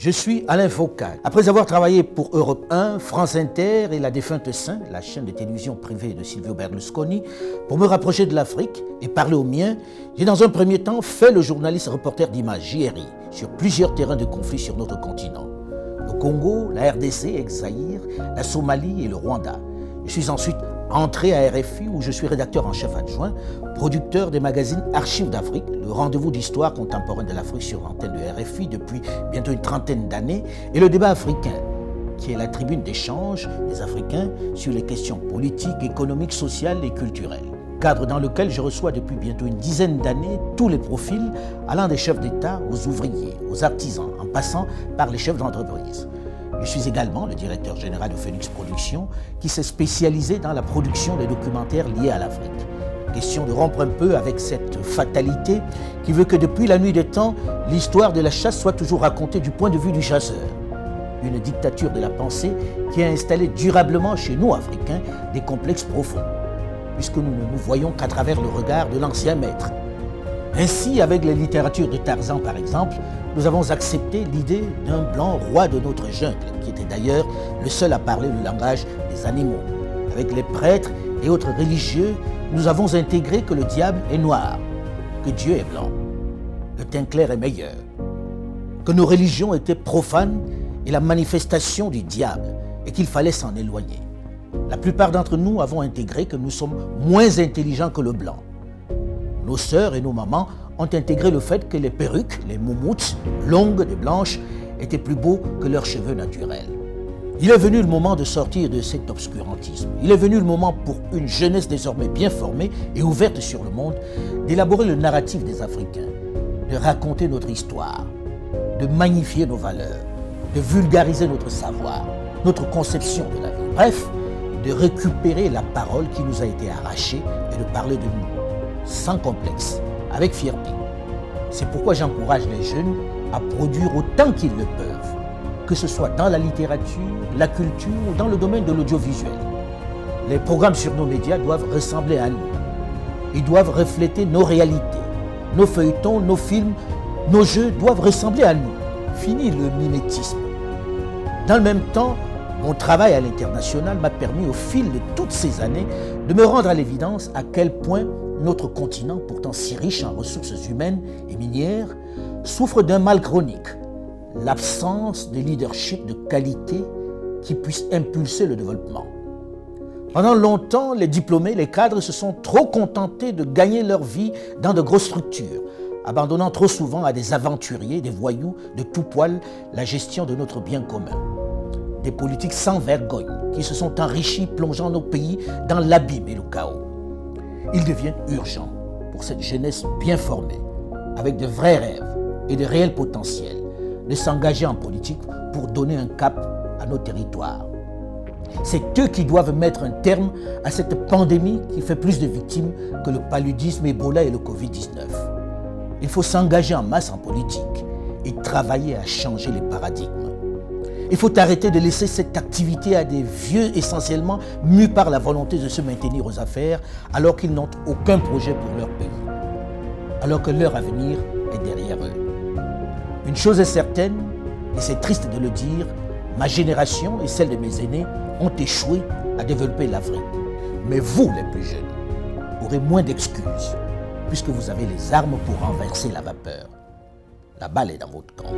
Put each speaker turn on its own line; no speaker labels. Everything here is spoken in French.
Je suis Alain Foucault. Après avoir travaillé pour Europe 1, France Inter et la défunte Saint, la chaîne de télévision privée de Silvio Berlusconi, pour me rapprocher de l'Afrique et parler aux miens, j'ai dans un premier temps fait le journaliste reporter d'Image JRI sur plusieurs terrains de conflit sur notre continent. Le Congo, la RDC, ex-Zaïre, la Somalie et le Rwanda. Je suis ensuite entré à RFI où je suis rédacteur en chef adjoint, producteur des magazines Archives d'Afrique, le rendez-vous d'histoire contemporaine de l'Afrique sur l'antenne de RFI depuis bientôt une trentaine d'années, et le débat africain, qui est la tribune d'échange des Africains sur les questions politiques, économiques, sociales et culturelles. Cadre dans lequel je reçois depuis bientôt une dizaine d'années tous les profils allant des chefs d'État aux ouvriers, aux artisans, en passant par les chefs d'entreprise. Je suis également le directeur général de Phoenix Productions qui s'est spécialisé dans la production des documentaires liés à l'Afrique. Question de rompre un peu avec cette fatalité qui veut que depuis la nuit des temps, l'histoire de la chasse soit toujours racontée du point de vue du chasseur. Une dictature de la pensée qui a installé durablement chez nous, Africains, des complexes profonds, puisque nous ne nous voyons qu'à travers le regard de l'ancien maître. Ainsi, avec les littératures de Tarzan par exemple, nous avons accepté l'idée d'un blanc roi de notre jungle, qui était d'ailleurs le seul à parler le langage des animaux. Avec les prêtres et autres religieux, nous avons intégré que le diable est noir, que Dieu est blanc, le teint clair est meilleur, que nos religions étaient profanes et la manifestation du diable, et qu'il fallait s'en éloigner. La plupart d'entre nous avons intégré que nous sommes moins intelligents que le blanc. Nos sœurs et nos mamans ont intégré le fait que les perruques, les moumoutes, longues et blanches, étaient plus beaux que leurs cheveux naturels. Il est venu le moment de sortir de cet obscurantisme. Il est venu le moment pour une jeunesse désormais bien formée et ouverte sur le monde, d'élaborer le narratif des Africains, de raconter notre histoire, de magnifier nos valeurs, de vulgariser notre savoir, notre conception de la vie. Bref, de récupérer la parole qui nous a été arrachée et de parler de nous, sans complexe, avec fierté. C'est pourquoi j'encourage les jeunes à produire autant qu'ils le peuvent, que ce soit dans la littérature, la culture ou dans le domaine de l'audiovisuel. Les programmes sur nos médias doivent ressembler à nous. Ils doivent refléter nos réalités. Nos feuilletons, nos films, nos jeux doivent ressembler à nous. Fini le mimétisme. Dans le même temps, mon travail à l'international m'a permis au fil de toutes ces années de me rendre à l'évidence à quel point notre continent, pourtant si riche en ressources humaines et minières, souffre d'un mal chronique, l'absence de leadership de qualité qui puisse impulser le développement. Pendant longtemps, les diplômés, les cadres se sont trop contentés de gagner leur vie dans de grosses structures, abandonnant trop souvent à des aventuriers, des voyous de tout poil la gestion de notre bien commun. Des politiques sans vergogne qui se sont enrichis, plongeant nos pays dans l'abîme et le chaos. Il devient urgent pour cette jeunesse bien formée, avec de vrais rêves et de réels potentiels, de s'engager en politique pour donner un cap à nos territoires. C'est eux qui doivent mettre un terme à cette pandémie qui fait plus de victimes que le paludisme, Ebola et le Covid-19. Il faut s'engager en masse en politique et travailler à changer les paradigmes. Il faut arrêter de laisser cette activité à des vieux essentiellement mus par la volonté de se maintenir aux affaires alors qu'ils n'ont aucun projet pour leur pays, alors que leur avenir est derrière eux. Une chose est certaine, et c'est triste de le dire, ma génération et celle de mes aînés ont échoué à développer l'Afrique. Mais vous, les plus jeunes, aurez moins d'excuses puisque vous avez les armes pour renverser la vapeur. La balle est dans votre camp.